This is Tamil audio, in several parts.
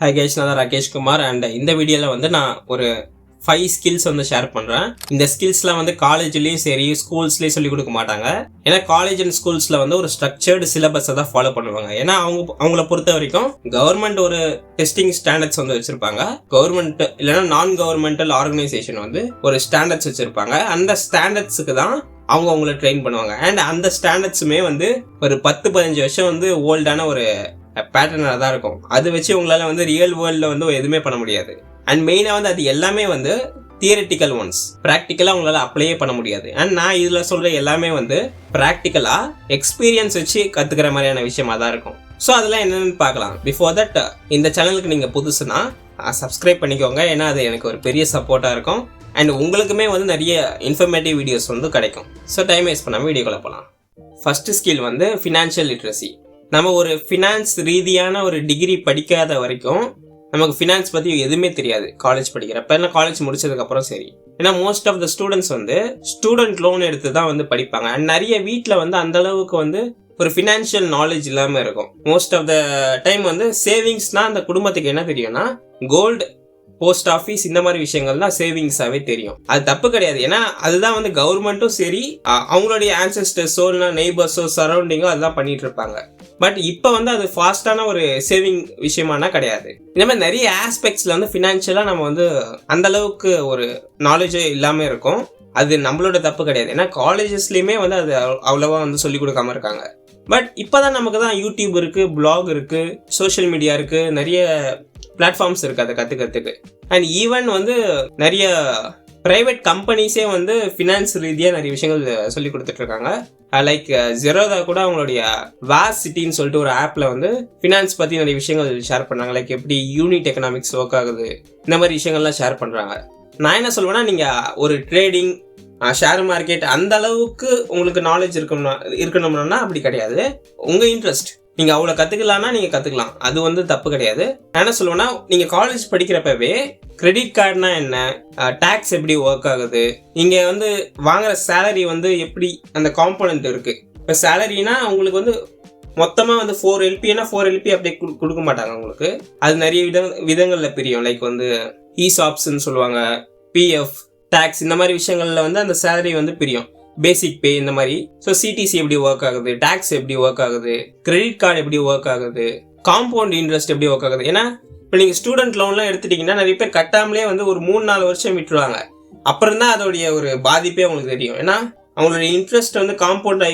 ஹாய் கைஸ், நான் தான் ராகேஷ் குமார். அண்ட் இந்த வீடியோவில் வந்து நான் ஒரு 5 ஸ்கில்ஸ் வந்து ஷேர் பண்ணுறேன். இந்த ஸ்கில்ஸ்லாம் வந்து காலேஜ்லேயும் சரி ஸ்கூல்ஸ்லேயும் சொல்லிக் கொடுக்க மாட்டாங்க. ஏன்னா காலேஜ் அண்ட் ஸ்கூல்ஸில் வந்து ஒரு ஸ்ட்ரக்சர்டு சிலபஸை தான் ஃபாலோ பண்ணுவாங்க. ஏன்னா அவங்கள பொறுத்த வரைக்கும் கவர்மெண்ட் ஒரு டெஸ்டிங் ஸ்டாண்டர்ட்ஸ் வந்து வச்சிருப்பாங்க. கவர்மெண்ட் இல்லைன்னா நான் கவர்மெண்டல் ஆர்கனைசேஷன் வந்து ஒரு ஸ்டாண்டர்ட்ஸ் வச்சிருப்பாங்க. அந்த ஸ்டாண்டர்ட்ஸுக்கு தான் அவங்கள ட்ரெயின் பண்ணுவாங்க. அண்ட் அந்த ஸ்டாண்டர்ட்ஸுமே வந்து ஒரு 10-15 வருஷம் வந்து ஓல்டான ஒரு பேட்டர்னாக தான் இருக்கும். அது வச்சு உங்களால் வந்து ரியல் வேர்ல்டில் வந்து எதுவுமே பண்ண முடியாது. அண்ட் மெயினாக வந்து அது எல்லாமே வந்து தியரிட்டிக்கல் ஒன்ஸ், ப்ராக்டிக்கலாக உங்களால் அப்ளையே பண்ண முடியாது. அண்ட் நான் இதில் சொல்கிற எல்லாமே வந்து ப்ராக்டிக்கலாக எக்ஸ்பீரியன்ஸ் வச்சு கற்றுக்கிற மாதிரியான விஷயமா தான் இருக்கும். ஸோ அதெல்லாம் என்னென்னு பார்க்கலாம். பிஃபோர் தட் இந்த சேனலுக்கு நீங்கள் புதுசுனா சப்ஸ்கிரைப் பண்ணிக்கோங்க. ஏன்னா அது எனக்கு ஒரு பெரிய சப்போர்ட்டாக இருக்கும். அண்ட் உங்களுக்குமே வந்து நிறைய இன்ஃபர்மேட்டிவ் வீடியோஸ் வந்து கிடைக்கும். ஸோ டைம் வேஸ்ட் பண்ணாமல் வீடியோக்குள்ள போகலாம். ஃபர்ஸ்ட் ஸ்கில் வந்து ஃபினான்ஷியல் லிட்ரஸி. நம்ம ஒரு ஃபினான்ஸ் ரீதியான ஒரு டிகிரி படிக்காத வரைக்கும் நமக்கு ஃபினான்ஸ் பற்றி எதுவுமே தெரியாது காலேஜ் படிக்கிறப்ப. ஏன்னா காலேஜ் முடிச்சதுக்கப்புறம் சரி. ஏன்னா மோஸ்ட் ஆஃப் த ஸ்டூடெண்ட்ஸ் வந்து ஸ்டூடெண்ட் லோன் எடுத்து தான் வந்து படிப்பாங்க. அண்ட் நிறைய வீட்டில் வந்து அந்த அளவுக்கு வந்து ஒரு ஃபினான்ஷியல் நாலேஜ் இல்லாமல் இருக்கும். மோஸ்ட் ஆஃப் த டைம் வந்து சேவிங்ஸ்னால் அந்த குடும்பத்துக்கு என்ன தெரியும்னா கோல்டு, போஸ்ட் ஆஃபீஸ், இந்த மாதிரி விஷயங்கள் தான் சேவிங்ஸாகவே தெரியும். அது தப்பு கிடையாது. ஏன்னா அதுதான் வந்து கவர்மெண்ட்டும் சரி அவங்களுடைய ஆன்சஸ்டர்ஸோ இல்லை நெய்பர்ஸோ சரௌண்டிங்கோ அதுதான் பண்ணிட்டு இருப்பாங்க. பட் இப்போ வந்து அது ஃபாஸ்டான ஒரு சேவிங் விஷயமானா கிடையாது. இந்த மாதிரி நிறைய ஆஸ்பெக்ட்ஸில் வந்து ஃபினான்ஷியலாக நம்ம வந்து அந்த அளவுக்கு ஒரு நாலேஜே இல்லாமல் இருக்கும். அது நம்மளோட தப்பு கிடையாது. ஏன்னா காலேஜஸ்லேயுமே வந்து அது அவ்வளோவா வந்து சொல்லிக் கொடுக்காம இருக்காங்க. பட் இப்போ தான் நமக்கு தான் யூடியூப் இருக்குது, பிளாக் இருக்குது, சோஷியல் மீடியா இருக்குது, நிறைய பிளாட்ஃபார்ம்ஸ் இருக்குது அதை கற்றுக்கிறதுக்கு. அண்ட் ஈவன் வந்து நிறைய ப்ரைவேட் கம்பெனிஸே வந்து ஃபினான்ஸ் ரீதியாக நிறைய விஷயங்கள் சொல்லி கொடுத்துட்ருக்காங்க. லைக் ஜெரோதா கூட அவங்களுடைய வாஸ் சிட்டின்னு சொல்லிட்டு ஒரு ஆப்பில் வந்து ஃபினான்ஸ் பற்றி நிறைய விஷயங்கள் ஷேர் பண்ணுறாங்க. லைக் எப்படி யூனிட் எக்கனாமிக்ஸ் ஒர்க் ஆகுது, இந்த மாதிரி விஷயங்கள்லாம் ஷேர் பண்ணுறாங்க. நான் என்ன சொல்லுவேன்னா, நீங்கள் ஒரு ட்ரேடிங், ஷேர் மார்க்கெட் அந்த அளவுக்கு உங்களுக்கு நாலேஜ் இருக்கணும்னா அப்படி கிடையாது. உங்கள் இன்ட்ரெஸ்ட், நீங்கள் அவ்வளோ கற்றுக்கலான்னா நீங்கள் கற்றுக்கலாம். அது வந்து தப்பு கிடையாது. நான் என்ன சொல்லுவேன்னா, நீங்கள் காலேஜ் படிக்கிறப்பவே கிரெடிட் கார்டுனா என்ன, டேக்ஸ் எப்படி ஒர்க் ஆகுது, இங்கே வந்து வாங்குற சேலரி வந்து எப்படி அந்த காம்போனன்ட் இருக்குது. இப்போ சேலரினா உங்களுக்கு வந்து மொத்தமாக வந்து 4 LPனா 4 LP அப்படியே கொடுக்க மாட்டாங்க உங்களுக்கு. அது நிறைய விதங்களில் பிரியும். லைக் வந்து ESOPஸ்ன்னு சொல்லுவாங்க, PF, டேக்ஸ், இந்த மாதிரி விஷயங்களில் வந்து அந்த சேலரி வந்து பிரியும். பேசிக் பே இந்த மாதிரி. ஸோ CTC எப்படி ஒர்க் ஆகுது, டேக்ஸ் எப்படி ஒர்க் ஆகுது, கிரெடிட் கார்டு எப்படி ஒர்க் ஆகுது, காம்பவுண்ட் இன்ட்ரெஸ்ட் எப்படி ஒர்க் ஆகுது. ஏன்னா இப்போ நீங்கள் ஸ்டூடெண்ட் லோன்லாம் எடுத்துட்டிங்கன்னா நிறைய பேர் கட்டாமலே வந்து ஒரு 3-4 வருஷம் விட்டுருவாங்க. அப்புறம் தான் அதோடைய ஒரு பாதிப்பே அவங்களுக்கு தெரியும். ஏன்னா அவங்களுடைய இன்ட்ரெஸ்ட் வந்து காம்பவுண்ட்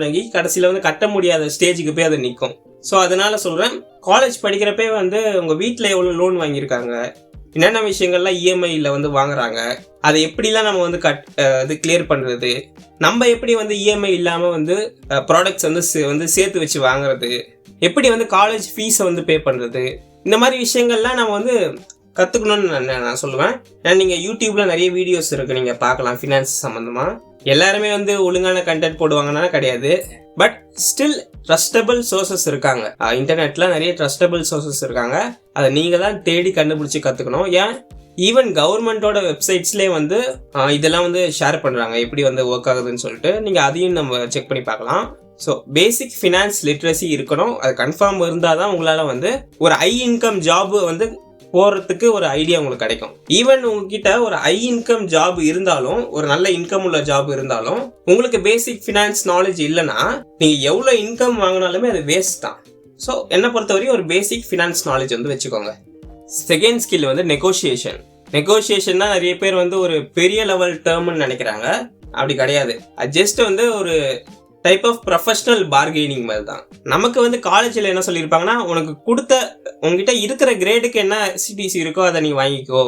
ஆகி கடைசியில் வந்து கட்ட முடியாத ஸ்டேஜுக்கு போய் அதை நிற்கும். ஸோ அதனால சொல்கிறேன், காலேஜ் படிக்கிறப்பே வந்து உங்கள் வீட்டில் எவ்வளோ லோன் வாங்கியிருக்காங்க, என்னென்ன விஷயங்கள்லாம் EMIயில் வந்து வாங்குறாங்க, அதை எப்படிலாம் நம்ம வந்து இது கிளியர் பண்ணுறது, நம்ம எப்படி வந்து EMI இல்லாமல் வந்து ப்ராடக்ட்ஸ் வந்து சேர்த்து வச்சு வாங்குறது, எப்படி வந்து காலேஜ் ஃபீஸை வந்து பே பண்ணுறது, இந்த மாதிரி விஷயங்கள்லாம் நம்ம வந்து கற்றுக்கணும்னு நான் சொல்லுவேன். ஏன்னா நீங்கள் யூடியூப்பில் நிறைய வீடியோஸ் இருக்குது, நீங்கள் பார்க்கலாம் ஃபினான்ஸ் சம்மந்தமாக. எல்லாருமே வந்து ஒழுங்கான கண்டென்ட் போடுவாங்கன்னா கிடையாது. பட் ஸ்டில் ட்ரஸ்டபிள் சோர்சஸ் இருக்காங்க. இன்டர்நெட்டில் நிறைய ட்ரஸ்டபிள் சோர்சஸ் இருக்காங்க. அதை நீங்கள் தான் தேடி கண்டுபிடிச்சி கற்றுக்கணும். ஏன் ஈவன் கவர்மெண்ட்டோட வெப்சைட்ஸ்லேயே வந்து இதெல்லாம் வந்து ஷேர் பண்ணுறாங்க எப்படி வந்து ஒர்க் ஆகுதுன்னு சொல்லிட்டு. நீங்கள் அதையும் நம்ம செக் பண்ணி பார்க்கலாம். ஸோ பேசிக் ஃபினான்ஸ் லிட்ரஸி இருக்கணும். அது கன்ஃபார்ம் இருந்தால் தான் உங்களால் வந்து ஒரு ஹை இன்கம் ஜாப் வந்து போகிறதுக்கு ஒரு ஐடியா உங்களுக்கு கிடைக்கும். ஈவன் உங்ககிட்ட ஒரு ஹை இன்கம் ஜாப் இருந்தாலும், ஒரு நல்ல இன்கம் உள்ள ஜாப் இருந்தாலும், உங்களுக்கு பேசிக் ஃபினான்ஸ் நாலேஜ் இல்லைன்னா நீங்கள் எவ்வளோ இன்கம் வாங்கினாலுமே அது வேஸ்ட் தான். ஸோ என்னை பொறுத்தவரையும் ஒரு பேசிக் ஃபினான்ஸ் நாலேஜ் வந்து வச்சுக்கோங்க. செகண்ட் ஸ்கில் வந்து நெகோஷியேஷன். நெகோஷியேஷன்னா நிறைய பேர் வந்து ஒரு பெரிய லெவல் டேர்ம்னு நினைக்கிறாங்க. அப்படி கிடையாது. அது ஜஸ்ட் வந்து ஒரு டைப் ஆஃப் ப்ரொஃபஷனல் பார்கெனிங் மாதிரி தான். நமக்கு வந்து காலேஜில் என்ன சொல்லியிருப்பாங்கன்னா, உங்ககிட்ட இருக்கிற கிரேடுக்கு என்ன CTC இருக்கோ அதை நீ வாங்கிக்கோ,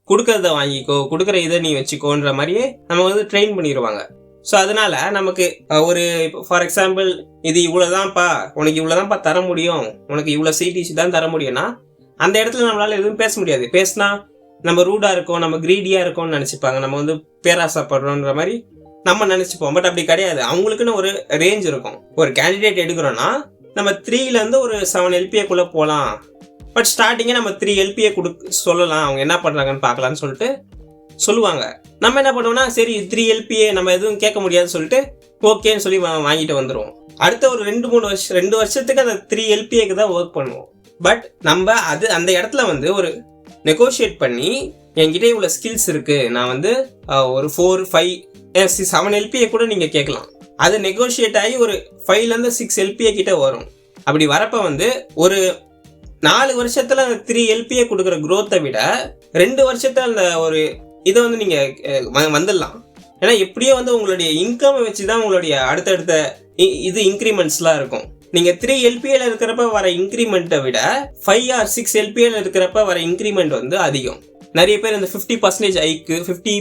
கொடுக்கறத வாங்கிக்கோ, கொடுக்குற இதை நீ வச்சுக்கோன்ற மாதிரியே நம்ம வந்து ட்ரெயின் பண்ணிடுவாங்க. ஸோ அதனால நமக்கு ஒரு ஃபார் எக்ஸாம்பிள் இது இவ்வளோதான்ப்பா, உனக்கு இவ்வளோதான்ப்பா தர முடியும், உனக்கு இவ்வளோ CTC தான் தர முடியும்னா அந்த இடத்துல நம்மளால எதுவும் பேச முடியாது. பேசினா நம்ம ரூடாக இருக்கோம், நம்ம கிரீடியாக இருக்கோம்னு நினச்சிப்பாங்க, நம்ம வந்து பேராசைப்படுறோன்ற மாதிரி நம்ம நினச்சிப்போம். பட் அப்படி கிடையாது. அவங்களுக்குன்னு ஒரு ரேஞ்ச் இருக்கும். ஒரு கேண்டிடேட் எடுக்கிறோன்னா நம்ம 3லேருந்து ஒரு 7 LPAக்குள்ளே போகலாம். பட் ஸ்டார்டிங்கே நம்ம 3 LPA சொல்லலாம், அவங்க என்ன பண்ணுறாங்கன்னு பார்க்கலான்னு சொல்லிட்டு சொல்லுவாங்க. நம்ம என்ன பண்ணுவோம்னா, சரி 3 LPA நம்ம எதுவும் கேட்க முடியாதுன்னு சொல்லிட்டு ஓகேன்னு சொல்லி வாங்கிட்டு வந்துடுவோம். அடுத்த ஒரு 2 வருஷத்துக்கு அந்த 3 LPAக்கு தான் ஒர்க் பண்ணுவோம். பட் நம்ம அந்த இடத்துல வந்து ஒரு நெகோஷியேட் பண்ணி என்கிட்ட இவ்வளோ ஸ்கில்ஸ் இருக்கு, நான் வந்து ஒரு 4, 5, 7 LPA கூட நீங்க கேட்கலாம். அது நெகோஷியேட் ஆகி ஒரு 5லேருந்து 6 LPA கிட்ட வரும். அப்படி வரப்ப வந்து ஒரு 4 வருஷத்துல 3 LPA கொடுக்குற growth-ஐ விட 2 வருஷத்துல அந்த ஒரு இதை வந்து நீங்க வந்துடலாம். ஏன்னா எப்படியோ வந்து உங்களுடைய இன்கம் வச்சுதான் உங்களுடைய அடுத்தடுத்த இது இன்க்ரிமெண்ட்ஸ்லாம் இருக்கும். நீங்க 3 LPA இருக்கிறப்ப வர இன்க்ரிமெண்ட்டை விட 5 or 6 LPA இருக்கிறப்ப வர இன்க்ரிமெண்ட் வந்து அதிகம். நிறைய பேர் இந்த 50% ஹைக்கு, 50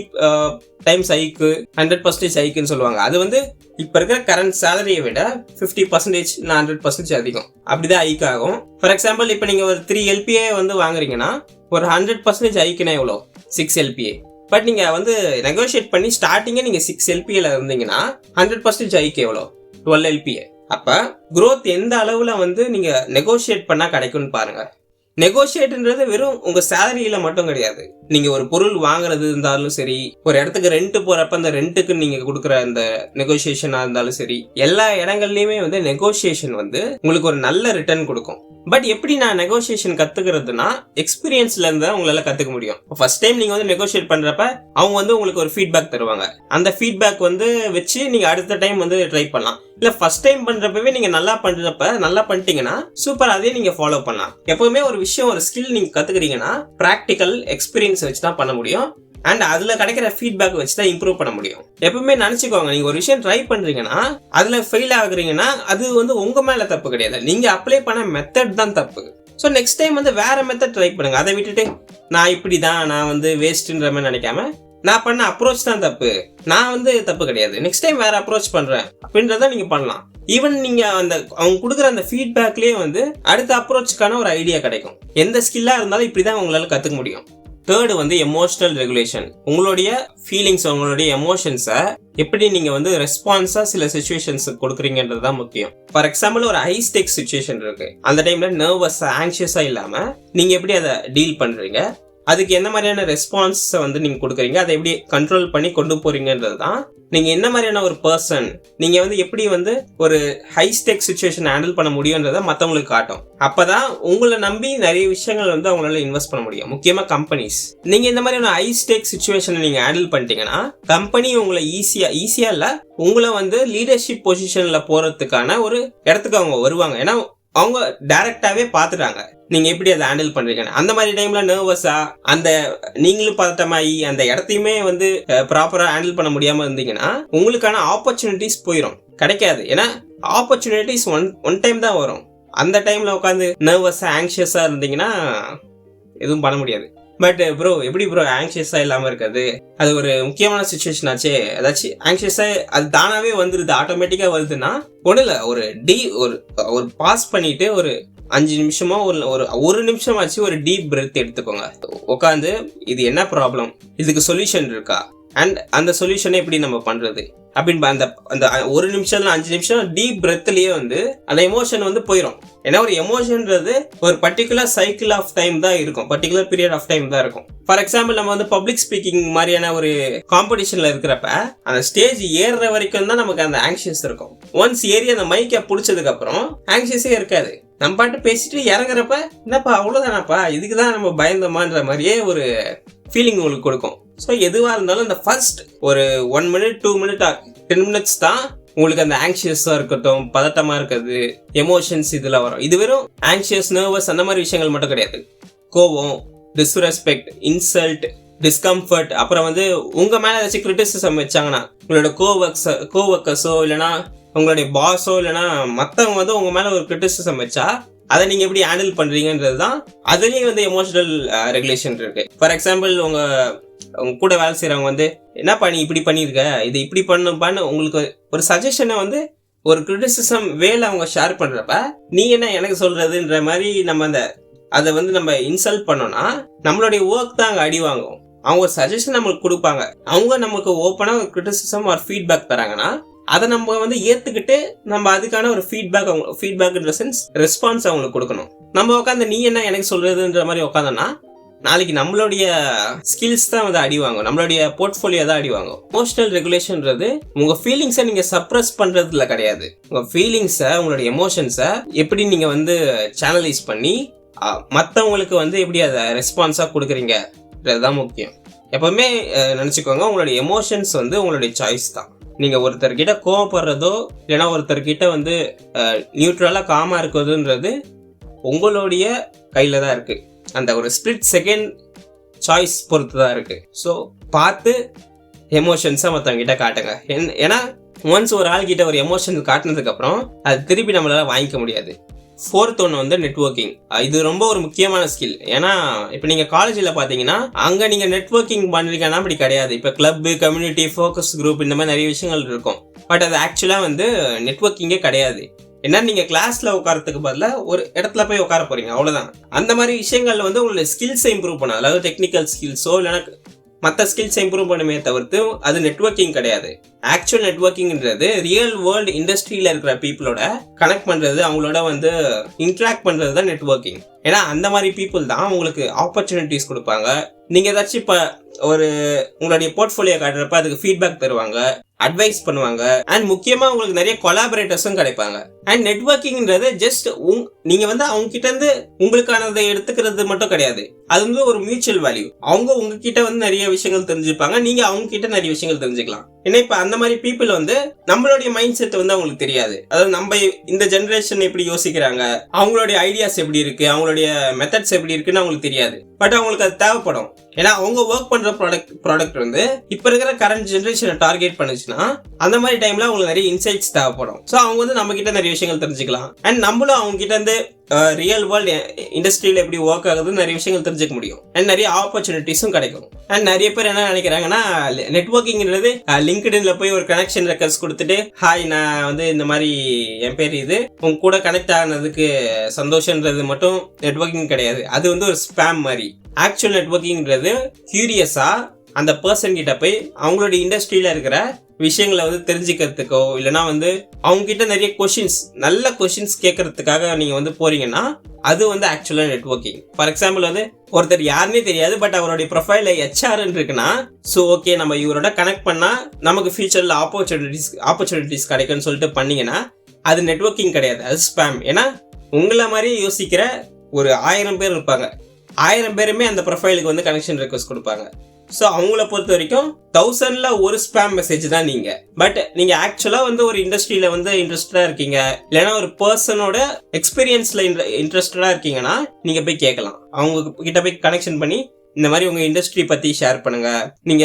டைம்ஸ் ஹைக்கு, 100% ஹைக்குன்னு சொல்லுவாங்க. அது வந்து இப்போ இருக்கிற கரண்ட் சேலரியை விட 50% 100% அதிகம். அப்படிதான் ஹைக் ஆகும். ஃபார் எக்ஸாம்பிள் இப்போ நீங்கள் ஒரு 3 LPA வந்து வாங்குறீங்கன்னா ஒரு 100% ஹைக்குன்னா எவ்வளோ? 6 LPA. பட் நீங்கள் வந்து நெகோஷியேட் பண்ணி ஸ்டார்டிங்கே நீங்கள் 6 LPAல இருந்தீங்கன்னா 100% ஹைக்கு எவ்வளோ? 12 LPA. அப்போ growth எந்த அளவில் வந்து நீங்கள் நெகோஷியேட் பண்ணால் கிடைக்கும்னு பாருங்கள். நெகோஷியேட்ன்றது வெறும் உங்க சேலரியில மட்டும் கிடையாது. நீங்க ஒரு பொருள் வாங்குறது இருந்தாலும் சரி, ஒரு இடத்துக்கு ரெண்ட் போறப்ப அந்த ரெண்ட்டுக்கு நீங்க கொடுக்குற அந்த நெகோசியேஷனா இருந்தாலும் சரி, எல்லா இடங்கள்லயுமே வந்து நெகோசியேஷன் வந்து உங்களுக்கு ஒரு நல்ல ரிட்டர்ன் கொடுக்கும். பட் எப்படி நான் நெகோசியேஷன் கத்துக்கிறதுனா எக்ஸ்பீரியன்ஸ்ல இருந்தா உங்களால கத்துக்க முடியும். ஃபர்ஸ்ட் டைம் நீங்க வந்து நெகோசியேட் பண்றப்ப அவங்க வந்து உங்களுக்கு ஒரு ஃபீட்பேக் தருவாங்க. அந்த ஃபீட்பேக் வந்து வச்சு நீங்க அடுத்த டைம் வந்து ட்ரை பண்ணலாம். இல்ல ஃபர்ஸ்ட் டைம் பண்றப்பவே நீங்க நல்லா பண்ணிட்டீங்கன்னா சூப்பர், அதே நீங்க ஃபாலோ பண்ணலாம். எப்பவுமே ஒரு விஷயம், ஒரு ஸ்கில் நீங்க கத்துக்கிறீங்கன்னா பிராக்டிக்கல் எக்ஸ்பீரியன்ஸ் வச்சு தான் பண்ண முடியும். அண்ட் அதுல கிடைக்கிற ஃபீட்பேக் வச்சு தான் இம்ப்ரூவ் பண்ண முடியும். எப்பவுமே நினைச்சுக்கோங்க, நீங்க ஒரு விஷயம் ட்ரை பண்றீங்கன்னா அதுல ஃபெயில் ஆகுறீங்கன்னா அது வந்து உங்க மேல தப்பு கிடையாது, நீங்க அப்ளை பண்ண மெத்தட் தான் தப்பு. ஸோ நெக்ஸ்ட் டைம் வந்து வேற மெத்தட் ட்ரை பண்ணுங்க. அதை விட்டுட்டு நான் இப்படிதான், நான் வந்து வேஸ்ட்ன்ற மாதிரி நினைக்காம நான் பண்ண அப்ரோச் தான் தப்பு, நான் வந்து தப்பு கிடையாது, நெக்ஸ்ட் டைம் வேற அப்ரோச் பண்றேன் அப்படின்றத நீங்க பண்ணலாம். ஈவன் நீங்க அந்த அவங்க கொடுக்குற அந்த ஃபீட்பேக்லயே வந்து அடுத்த அப்ரோச்சுக்கான ஒரு ஐடியா கிடைக்கும். எந்த ஸ்கில்லா இருந்தாலும் இப்படிதான் உங்களால கத்துக்க முடியும். தேர்டு வந்து எமோஷனல் ரெகுலேஷன். உங்களுடைய ஃபீலிங்ஸ், உங்களுடைய எமோஷன்ஸை எப்படி நீங்க வந்து ரெஸ்பான்ஸா சில சிச்சுவேஷன்ஸ் கொடுக்குறீங்கன்றது தான் முக்கியம். ஃபார் எக்ஸாம்பிள் ஒரு ஹை ஸ்டேக் சிச்சுவேஷன் இருக்கு, அந்த டைம்ல நர்வஸா ஆங்ஷியஸா இல்லாம நீங்க எப்படி அதை டீல் பண்றீங்க, அதுக்கு என்ன மாதிரியான ரெஸ்பான்ஸை வந்து நீங்க கொடுக்குறீங்க, அதை எப்படி கண்ட்ரோல் பண்ணி கொண்டு போறீங்கன்றது தான். நீங்க என்ன மாதிரியான ஒரு பர்சன், நீங்க வந்து எப்படி வந்து ஒரு ஹை ஸ்டேக் சிச்சுவேஷன் ஹேண்டில் பண்ண முடியும்ன்றதை மற்றவங்களுக்கு காட்டும். அப்பதான் உங்களை நம்பி நிறைய விஷயங்கள் வந்து அவங்களால இன்வெஸ்ட் பண்ண முடியும். முக்கியமா கம்பெனிஸ், நீங்க இந்த மாதிரியான ஹை ஸ்டேக் சிச்சுவேஷனை நீங்க ஹேண்டில் பண்ணிட்டீங்கன்னா கம்பெனி உங்களை ஈஸியா இல்ல, உங்களை வந்து லீடர்ஷிப் பொசிஷன்ல போறதுக்கான ஒரு இடத்துக்கு அவங்க வருவாங்க. ஏன்னா அவங்க டைரக்டாவே பாத்துட்டாங்க நீங்க எப்படி அதை ஹேண்டில் பண்றீங்க. அந்த மாதிரி டைம்ல நர்வஸா அந்த நீங்களும் பதட்டமாயி அந்த இடத்தையுமே வந்து ப்ராப்பரா ஹேண்டில் பண்ண முடியாம இருந்தீங்கன்னா உங்களுக்கான ஆப்பர்ச்சுனிட்டிஸ் போயிடும், கிடைக்காது. ஏன்னா ஆப்பர்ச்சுனிட்டிஸ் ஒன் டைம் தான் வரும். அந்த டைம்ல உட்காந்து நர்வஸா ஆங்ஷியஸா இருந்தீங்கன்னா எதுவும் பண்ண முடியாது. பட் ப்ரோ எப்படி ப்ரோ ஆங்ஷியஸா இல்லாம இருக்காது, அது ஒரு முக்கியமான சிச்சுவேஷன் ஆச்சு, ஏதாச்சும் ஆங்ஷியஸா அது தானாவே வந்துருது, ஆட்டோமேட்டிக்கா வருதுன்னா ஒன்றும் இல்லை, ஒரு பாஸ் பண்ணிட்டு ஒரு 5 நிமிஷமா ஒரு நிமிஷமாச்சு ஒரு டீப் பிரெத் எடுத்துக்கோங்க. உட்காந்து இது என்ன ப்ராப்ளம், இதுக்கு சொல்யூஷன் இருக்கா, அண்ட் அந்த சொல்யூஷனை எப்படி நம்ம பண்றது அப்படின்னு அந்த ஒரு நிமிஷம் 5 நிமிஷம் டீப் பிரெத்லயே வந்து அந்த எமோஷன் வந்து போயிடும். ஏன்னா ஒரு எமோஷன்றது ஒரு பர்டிகுலர் சைக்கிள் ஆஃப் டைம் தான் இருக்கும், பர்டிகுலர் பீரியட் ஆஃப் டைம் தான் இருக்கும். ஃபார் எக்ஸாம்பிள் நம்ம வந்து பப்ளிக் ஸ்பீக்கிங் மாதிரியான ஒரு காம்படிஷன்ல இருக்கிறப்ப அந்த ஸ்டேஜ் ஏறுற வரைக்கும் தான் நமக்கு அந்த ஆங்ஷியஸ் இருக்கும். ஒன்ஸ் ஏறி அந்த மைக்கை பிடிச்சதுக்கு அப்புறம் ஆங்ஷியஸே இருக்காது. நம்ம பாட்டு பேசிட்டு இறங்குறப்ப என்னப்பா அவ்வளவுதானப்பா, இதுக்குதான் நம்ம பயந்தோமான்ற மாதிரியே ஒரு ஃபீலிங் உங்களுக்கு கொடுக்கும். ஸோ எதுவாக இருந்தாலும் அந்த ஃபர்ஸ்ட் ஒரு 1 minute 2 minute 10 minutes தான் உங்களுக்கு அந்த ஆங்ஷியஸாக இருக்கட்டும், பதட்டமாக இருக்கிறது, எமோஷன்ஸ் இதில் வரும். இது வெறும் ஆங்ஷியஸ், நர்வஸ் அந்த மாதிரி விஷயங்கள் மட்டும் கிடையாது. கோவம், டிஸ்ரெஸ்பெக்ட், இன்சல்ட், டிஸ்கம்ஃபர்ட், அப்புறம் வந்து உங்கள் மேலே ஏதாச்சும் கிரிட்டிசிசம் வச்சாங்கன்னா உங்களோட கோவர்க்கர்ஸோ இல்லைனா உங்களுடைய பாஸோ இல்லைனா மற்றவங்க வந்து உங்கள் மேலே ஒரு கிரிட்டிசிசம் வச்சா அதை நீங்கள் எப்படி ஹேண்டில் பண்ணுறீங்கன்றது தான். அதுலேயும் வந்து எமோஷனல் ரெகுலேஷன் இருக்கு. ஃபார் எக்ஸாம்பிள் உங்க கூட வேலை செய்கிறவங்க வந்து என்னப்பா நீ இப்படி பண்ணியிருக்க, இது இப்படி பண்ணுப்பான்னு உங்களுக்கு ஒரு சஜஷனை வந்து ஒரு கிரிட்டிசிசம் வேலை அவங்க ஷேர் பண்ணுறப்ப நீ என்ன எனக்கு சொல்றதுன்ற மாதிரி நம்ம அதை வந்து நம்ம இன்சல்ட் பண்ணோம்னா நம்மளுடைய ஒர்க் தான் அங்கே அடி வாங்கும். அவங்க ஒரு சஜஷன் நம்மளுக்கு கொடுப்பாங்க, அவங்க நமக்கு ஓப்பனாக ஒரு கிரிட்டிசிசம் ஒரு ஃபீட்பேக் தராங்கன்னா அதை நம்ம வந்து ஏற்றுக்கிட்டு நம்ம அதுக்கான ஒரு ஃபீட்பேக்ன்ற சென்ஸ் ரெஸ்பான்ஸ் அவங்களுக்கு கொடுக்கணும். நம்ம உட்காந்து நீ என்ன எனக்கு சொல்றதுன்ற மாதிரி உட்காந்தோன்னா நாளைக்கு நம்மளுடைய ஸ்கில்ஸ் தான் வந்து அடி வாங்கும், நம்மளுடைய போர்ட்ஃபோலியோ தான் அடி வாங்கும். எமோஷனல் ரெகுலேஷன்ன்றது உங்க ஃபீலிங்ஸை நீங்க சப்ரஸ் பண்றதுல கிடையாது. உங்க ஃபீலிங்ஸை, உங்களுடைய எமோஷன்ஸை எப்படி நீங்க வந்து சேனலைஸ் பண்ணி மற்றவங்களுக்கு வந்து எப்படி அதை ரெஸ்பான்ஸாக கொடுக்குறீங்கன்றதுதான் முக்கியம். எப்பவுமே நினச்சிக்கோங்க, உங்களுடைய எமோஷன்ஸ் வந்து உங்களுடைய சாய்ஸ் தான். நீங்கள் ஒருத்தர்கிட்ட கோவப்படுறதோ இல்லைன்னா ஒருத்தர்கிட்ட வந்து நியூட்ரலாக காமாக இருக்கிறதுன்றது உங்களுடைய கையில் தான் இருக்குது. அந்த ஒரு ஸ்பிளிட் செகண்ட் சாய்ஸ் பொறுத்து தான் இருக்குது. ஸோ பார்த்து எமோஷன்ஸை மற்றவங்கிட்ட காட்டுங்க. ஏன்னா ஒன்ஸ் ஒரு ஆள்கிட்ட ஒரு எமோஷன் காட்டினதுக்கப்புறம் அது திருப்பி நம்மளால் வாங்கிக்க முடியாது. 4th ஒன்று வந்து நெட்வொர்க்கிங். இது ரொம்ப ஒரு முக்கியமான ஸ்கில். ஏன்னா இப்போ நீங்கள் காலேஜில் பார்த்தீங்கன்னா அங்கே நீங்கள் நெட்வொர்க்கிங் பண்ணுறீங்கன்னா அப்படி கிடையாது. இப்போ கிளப்பு, கம்யூனிட்டி, ஃபோக்கஸ் குரூப் இந்த மாதிரி நிறைய விஷயங்கள் இருக்கும். பட் அது ஆக்சுவலாக வந்து நெட்வொர்க்கிங்கே கிடையாது. ஏன்னா நீங்கள் கிளாஸில் உட்காரத்துக்கு பதிலாக ஒரு இடத்துல போய் உட்கார போகிறீங்க, அவ்வளோதான். அந்த மாதிரி விஷயங்கள் வந்து உங்களுடைய ஸ்கில்ஸை இம்ப்ரூவ் பண்ண, அதாவது டெக்னிக்கல் ஸ்கில்ஸோ இல்லைன்னா மற்ற ஸ்கில்ஸை இம்ப்ரூவ் பண்ணுமே தவிர்த்து அது நெட்வொர்க்கிங் கிடையாது. ஆக்சுவல் நெட்வொர்க்கிங்ன்றது ரியல் வேர்ல்டு இண்டஸ்ட்ரியில் இருக்கிற பீப்புளோட கனெக்ட் பண்ணுறது, அவங்களோட வந்து இன்ட்ராக்ட் பண்ணுறது தான் நெட்வொர்க்கிங். ஏன்னா அந்த மாதிரி பீப்புள் தான் உங்களுக்கு ஆப்பர்ச்சுனிட்டிஸ் கொடுப்பாங்க. நீங்கள் ஏதாச்சும் இப்போ ஒரு உங்களுடைய போர்ட்ஃபோலியோ காட்டுறப்ப அதுக்கு ஃபீட்பேக் தருவாங்க, அட்வைஸ் பண்ணுவாங்க, அண்ட் முக்கியமாக உங்களுக்கு நிறைய கொலாபரேட்டர்ஸும் கிடைப்பாங்க. அண்ட் நெட்வொர்க்கிங்ன்றது ஜஸ்ட் நீங்கள் வந்து அவங்க கிட்ட இருந்து உங்களுக்கானதை எடுத்துக்கிறது மட்டும் கிடையாது. அது வந்து ஒரு மியூச்சுவல் வேல்யூ. அவங்க உங்ககிட்ட வந்து நிறைய விஷயங்கள் தெரிஞ்சுப்பாங்க, நீங்கள் அவங்க கிட்ட நிறைய விஷயங்கள் தெரிஞ்சுக்கலாம். ஏன்னா இப்போ அந்த மாதிரி பீப்புள் வந்து நம்மளுடைய மைண்ட் செட் வந்து அவங்களுக்கு தெரியாது. அதாவது நம்ம இந்த ஜென்ரேஷன் எப்படி யோசிக்கிறாங்க, அவங்களுடைய ஐடியாஸ் எப்படி இருக்கு, அவங்களுடைய மெத்தட்ஸ் எப்படி இருக்குன்னு அவங்களுக்கு தெரியாது. பட் அவங்களுக்கு அது தேவைப்படும். ஏன்னா அவங்க ஒர்க் பண்ற ப்ராடக்ட் வந்து இப்ப இருக்கிற கரண்ட் ஜென்ரேஷனை டார்கெட் பண்ணுச்சுன்னா அந்த மாதிரி டைம்ல அவங்களுக்கு நிறைய இன்சைட்ஸ் தேவைப்படும். ஸோ அவங்க வந்து நம்ம கிட்ட நிறைய விஷயங்கள் தெரிஞ்சுக்கலாம். அண்ட் நம்மளும் அவங்க கிட்ட இருந்து ரியல் வேர்ல்டு இண்டஸ்ட்ரியில் எப்படி ஒர்க் ஆகுதுன்னு நிறைய விஷயங்கள் தெரிஞ்சுக்க முடியும். அண்ட் நிறைய ஆப்பர்ச்சுனிட்டிஸும் கிடைக்கும். அண்ட் நிறைய பேர் என்ன நினைக்கிறாங்கன்னா, நெட்வொர்க்கிங்கிறது லிங்க்டின்ல போய் ஒரு கனெக்ஷன் ரெக்வஸ்ட் கொடுத்துட்டு, ஹாய் நான் வந்து இந்த மாதிரி என் பேர் இது, உங்க கூட கனெக்ட் ஆனதுக்கு சந்தோஷன்றது மட்டும் நெட்வொர்க்கிங் கிடையாது. அது வந்து ஒரு ஸ்பேம் மாதிரி. ஆக்சுவல் நெட்வொர்க்கிங்கிறது கியூரியஸா அந்த பர்சன் கிட்ட போய் அவங்களுடைய இண்டஸ்ட்ரியில இருக்கிற விஷயங்களை வந்து தெரிஞ்சுக்கிறதுக்கோ இல்லைன்னா வந்து அவங்க கிட்ட நிறைய கொஷின்ஸ், நல்ல கொஷின்ஸ் கேட்கறதுக்காக நீங்க வந்து போறீங்கன்னா அது வந்து ஆக்சுவலா நெட்வொர்க்கிங். ஃபார் எக்ஸாம்பிள் வந்து ஒருத்தர் யாருன்னே தெரியாது, பட் அவருடைய ப்ரொஃபைல HR இருக்குன்னா, ஸோ ஓகே நம்ம இவரோட கனெக்ட் பண்ணா நமக்கு ஃபியூச்சர்ல ஆப்பர்ச்சுனிட்டிஸ் கிடைக்கும்னு சொல்லிட்டு பண்ணீங்கன்னா அது நெட்வொர்க்கிங் கிடையாது, அது ஸ்பேம். ஏன்னா உங்களை மாதிரி யோசிக்கிற ஒரு 1000 பேர் இருப்பாங்க, 1000 பேருமே அந்த ப்ரொஃபைலுக்கு வந்து கனெக்ஷன் ரெக்வஸ்ட் கொடுப்பாங்க. ஸோ அவங்கள பொறுத்த வரைக்கும் 1000ல் ஒரு ஸ்பேம் மெசேஜ் தான் நீங்க. பட் நீங்க ஆக்சுவலா வந்து ஒரு இண்டஸ்ட்ரியில வந்து இன்ட்ரெஸ்டடா இருக்கீங்க, இல்லைன்னா ஒரு பர்சனோட எக்ஸ்பீரியன்ஸ்ல இன்ட்ரெஸ்டடா இருக்கீங்கன்னா நீங்க போய் கேட்கலாம். அவங்க கிட்ட போய் கனெக்ஷன் பண்ணி இந்த மாதிரி உங்க இண்டஸ்ட்ரி பத்தி ஷேர் பண்ணுங்க, நீங்க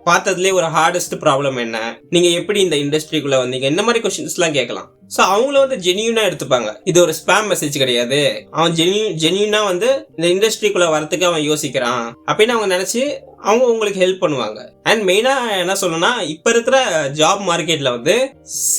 பார்த்ததுலேயே ஒரு ஹார்டஸ்ட் ப்ராப்ளம் என்ன, நீங்க எப்படி இந்த இண்டஸ்ட்ரிக்குள்ள வந்தீங்க, இந்த மாதிரி கொஸ்டின்ஸ்லாம் கேட்கலாம். ஸோ அவங்கள வந்து ஜென்யூனா எடுத்துப்பாங்க. இது ஒரு ஸ்பேம் மெசேஜ் கிடையாது, அவன் ஜென்யூனா வந்து இந்த இண்டஸ்ட்ரிக்குள்ள வரதுக்கு அவன் யோசிக்கிறான் அப்படின்னு அவங்க நினைச்சு அவங்க உங்களுக்கு ஹெல்ப் பண்ணுவாங்க. அண்ட் மெயினா என்ன சொல்லணும்னா, இப்ப இருக்கிற ஜாப் மார்க்கெட்ல வந்து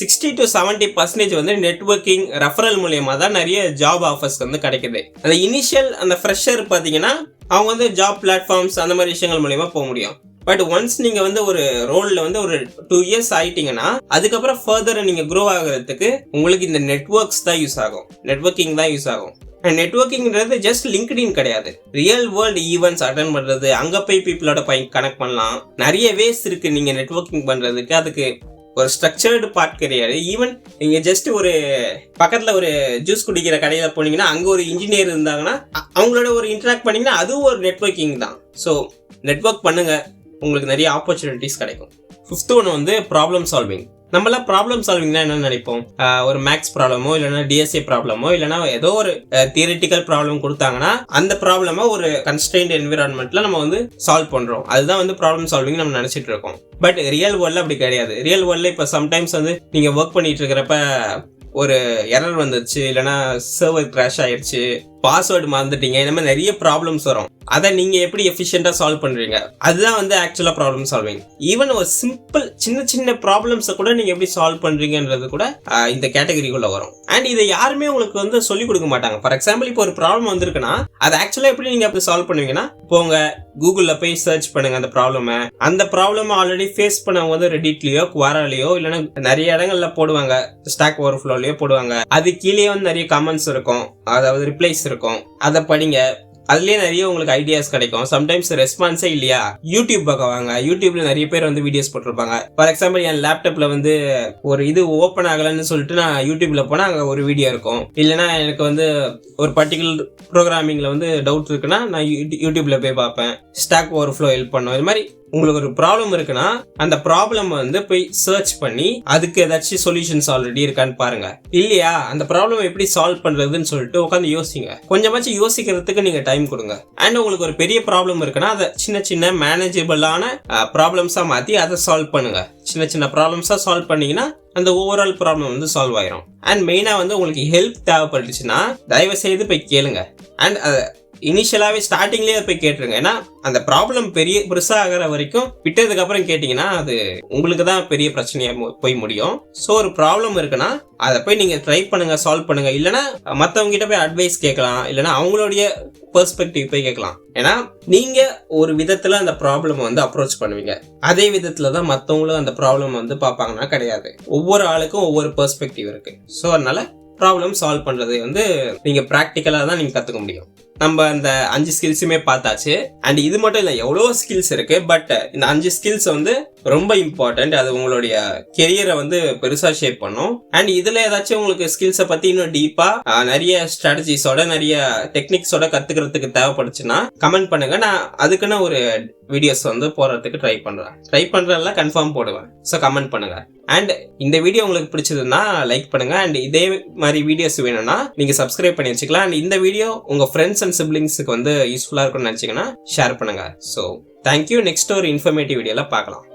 60 to 70% வந்து நெட்வொர்க்கிங் ரெஃபரல் மூலியமா தான் நிறைய ஜாப் ஆஃபர்ஸ் வந்து கிடைக்குது. அந்த இனிஷியல் அந்த ஃப்ரெஷர் பாத்தீங்கன்னா அவங்க வந்து ஜாப் பிளாட்ஃபார்ம்ஸ் அந்த மாதிரி விஷயங்கள் மூலியமா போக முடியும். பட் ஒன்ஸ் நீங்க வந்து ஒரு ரோல்ல வந்து ஒரு 2 years ஆயிட்டீங்கன்னா அதுக்கப்புறம் ஃபர்தர் நீங்க க்ரோ ஆகுறதுக்கு உங்களுக்கு இந்த நெட்வொர்க்ஸ் தான் யூஸ் ஆகும், நெட்வொர்க்கிங் தான் யூஸ் ஆகும். அண்ட் நெட்வொர்க்கிங்கிறது ஜஸ்ட் லிங்க்டின் கிடையாது, ரியல் வேர்ல்டு ஈவெண்ட்ஸ் அட்டென்ட் பண்றது, அங்க போய் பீப்புளோட கனெக்ட் பண்ணலாம். நிறைய வேஸ் இருக்கு நீங்க நெட்வொர்க்கிங் பண்றதுக்கு. அதுக்கு ஒரு ஸ்ட்ரக்சர்டு பார்ட் கிடையாது. ஈவன் நீங்க ஜஸ்ட் ஒரு பக்கத்துல ஒரு ஜூஸ் குடிக்கிற கடையில போனீங்கன்னா அங்க ஒரு இன்ஜினியர் இருந்தாங்கன்னா அவங்களோட ஒரு இன்டராக்ட் பண்ணீங்கன்னா அதுவும் ஒரு நெட்வொர்க்கிங் தான். ஸோ நெட்வொர்க் பண்ணுங்க, உங்களுக்கு நிறைய ஆப்பர்ச்சுனிட்டிஸ் கிடைக்கும். 5th ஒன்று வந்து ப்ராப்ளம் சால்விங். நம்மளாம் ப்ராப்ளம் சால்விங்னா என்ன நினைப்போம், ஒரு மேக்ஸ் ப்ராப்ளமோ இல்லைன்னா DSA ப்ராப்ளமோ இல்லைன்னா ஏதோ ஒரு தியரிட்டிக்கல் ப்ராப்ளம் கொடுத்தாங்கன்னா அந்த ப்ராப்ளமை ஒரு கன்ஸ்ட்ரெயின்ட் என்விரான்மெண்ட்ல நம்ம வந்து சால்வ் பண்றோம். அதுதான் வந்து ப்ராப்ளம் சால்விங் நம்ம நினைச்சிட்டு இருக்கோம். பட் ரியல் வேர்ல்ட்ல அப்படி கிடையாது. ரியல் வேர்ல்ட்ல இப்போ சம்டைம்ஸ் வந்து நீங்க ஒர்க் பண்ணிட்டு இருக்கிறப்ப ஒரு எரர் வந்துருச்சு, இல்லைன்னா சர்வர் கிராஷ் ஆயிடுச்சு, பாஸ்வேர்டு மறந்துட்டீங்க, இந்த மாதிரி நிறைய ப்ராப்ளம்ஸ் வரும். அதை நீங்க எப்படி எஃபிஷியண்டா சால்வ் பண்றீங்க, அதுதான் வந்து ஆக்சுவலா ப்ராப்ளம் சால்விங். ஈவன் ஒரு சிம்பிள் சின்ன ப்ராப்ளம்ஸை கூட நீங்க எப்படி சால்வ் பண்றீங்கன்றது கூட இந்த கேட்டகரிக்குள்ள வரும். அண்ட் இதை யாருமே உங்களுக்கு வந்து சொல்லிக் கொடுக்க மாட்டாங்க. ஃபார் எக்ஸாம்பிள் இப்போ ஒரு ப்ராப்ளம் வந்திருக்குன்னா அது ஆக்சுவலா எப்படி நீங்க அப்படி சால்வ் பண்ணுவீங்கன்னா, போங்க கூகுள்ல போய் சர்ச் பண்ணுங்க அந்த ப்ராப்ளமை. அந்த ப்ராப்ளம் ஆல்ரெடி ஃபேஸ் பண்ணவங்க வந்து ரெடிட்லயோ குவாராலையோ இல்லைன்னா நிறைய இடங்கள்ல போடுவாங்க, ஸ்டாக் ஓவர்ஃப்ளோலயோ போடுவாங்க. அது கீழே வந்து நிறைய கமெண்ட்ஸ் இருக்கும், அதாவது ரிப்ளைஸ் இருக்கும். அதை படிங்க. அதுலயே நிறைய உங்களுக்கு ஐடியாஸ் கிடைக்கும். சம்டைம்ஸ் ரெஸ்பான்ஸே இல்லையா, யூடியூப் பக்கம் வாங்க. யூடியூப்ல நிறைய பேர் வந்து வீடியோஸ் போட்டிருப்பாங்க. ஃபார் எக்ஸாம்பிள் என் லேப்டாப்ல வந்து ஒரு இது ஓப்பன் ஆகலன்னு சொல்லிட்டு நான் யூடியூப்ல போனா அங்க ஒரு வீடியோ இருக்கும். இல்லைன்னா எனக்கு வந்து ஒரு பர்டிகுலர் ப்ரோக்ராமிங்ல வந்து டவுட் இருக்குன்னா நான் யூடியூப்ல போய் பார்ப்பேன். ஸ்டாக் ஓவர்ஃப்ளோ ஹெல்ப் பண்ணும். இது மாதிரி உங்களுக்கு ஒரு ப்ராப்ளம் இருக்குன்னா அந்த ப்ராப்ளம் வந்து போய் சர்ச் பண்ணி அதுக்கு ஏதாச்சும் சொல்யூஷன்ஸ் ஆல்ரெடி இருக்கான்னு பாருங்க. இல்லையா அந்த ப்ராப்ளம் எப்படி சால்வ் பண்றதுன்னு சொல்லிட்டு உட்காந்து யோசிங்க. கொஞ்சமாச்சும் யோசிக்கிறதுக்கு நீங்க டைம் கொடுங்க. அண்ட் உங்களுக்கு ஒரு பெரிய ப்ராப்ளம் இருக்குன்னா அதை சின்ன சின்ன மேனேஜபிளான ப்ராப்ளம்ஸா மாத்தி அதை சால்வ் பண்ணுங்க. சின்ன சின்ன ப்ராப்ளம்ஸா சால்வ் பண்ணீங்கன்னா அந்த ஓவரால் ப்ராப்ளம் வந்து சால்வ் ஆயிரும். அண்ட் மெயினா வந்து உங்களுக்கு ஹெல்ப் தேவைப்பட்டுச்சுன்னா தயவு செய்து போய் கேளுங்க. அண்ட் அதை இனிஷியலாவே ஸ்டார்டிங்லேயே போய் கேட்டுருங்க. ஏன்னா அந்த ப்ராப்ளம் பெருசா ஆகிற வரைக்கும் விட்டதுக்கு அப்புறம் கேட்டீங்கன்னா அது உங்களுக்கு தான் பெரிய பிரச்சனையா போய் முடியும். ஸோ ஒரு ப்ராப்ளம் இருக்குன்னா அதை போய் நீங்க ட்ரை பண்ணுங்க, சால்வ் பண்ணுங்க. இல்லைன்னா மற்றவங்க கிட்ட போய் அட்வைஸ் கேட்கலாம், இல்லைன்னா அவங்களுடைய பெர்ஸ்பெக்டிவ் போய் கேட்கலாம். ஏன்னா நீங்க ஒரு விதத்துல அந்த ப்ராப்ளம் வந்து அப்ரோச் பண்ணுவீங்க, அதே விதத்துல தான் மற்றவங்களும் அந்த ப்ராப்ளம் வந்து பார்ப்பாங்கன்னா கிடையாது. ஒவ்வொரு ஆளுக்கும் ஒவ்வொரு பெர்ஸ்பெக்டிவ் இருக்கு. ஸோ அதனால ப்ராப்ளம் சால்வ் பண்றது வந்து நீங்க ப்ராக்டிக்கலா தான் நீங்க கத்துக்க முடியும். நம்ம அந்த 5 ஸ்கில்ஸுமே பார்த்தாச்சு. அண்ட் இது மட்டும் இல்லை, எவ்வளோ ஸ்கில்ஸ் இருக்கு. பட் இந்த 5 ஸ்கில்ஸ் வந்து ரொம்ப இம்பார்ட்டன்ட். அது உங்களுடைய கெரியரை வந்து பெருசா ஷேப் பண்ணும். அண்ட் இதுல ஏதாச்சும் உங்களுக்கு ஸ்கில்ஸை பத்தி இன்னும் டீப்பா நிறைய ஸ்ட்ராட்டஜிஸோட நிறைய டெக்னிக்ஸோட கத்துக்கிறதுக்கு தேவைப்படுச்சுன்னா கமெண்ட் பண்ணுங்க. நான் அதுக்குன்னு ஒரு வீடியோஸ் வந்து போடுறதுக்கு ட்ரை பண்றேன் கன்ஃபார்ம் போடுவேன். ஸோ கமெண்ட் பண்ணுங்க. அண்ட் இந்த வீடியோ உங்களுக்கு பிடிச்சதுன்னா லைக் பண்ணுங்க. அண்ட் இதே மாதிரி வீடியோஸ் வேணும்னா நீங்க சப்ஸ்கிரைப் பண்ணி வச்சுக்கலாம். அண்ட் இந்த வீடியோ உங்க ஃப்ரெண்ட்ஸ் அண்ட் சிப்ளிங்ஸுக்கு வந்து யூஸ்ஃபுல்லா இருக்கும்னு நினைச்சீங்கன்னா ஷேர் பண்ணுங்க. So thank you. நெக்ஸ்ட் ஒரு இன்ஃபர்மேட்டிவ் வீடியோல பார்க்கலாம்.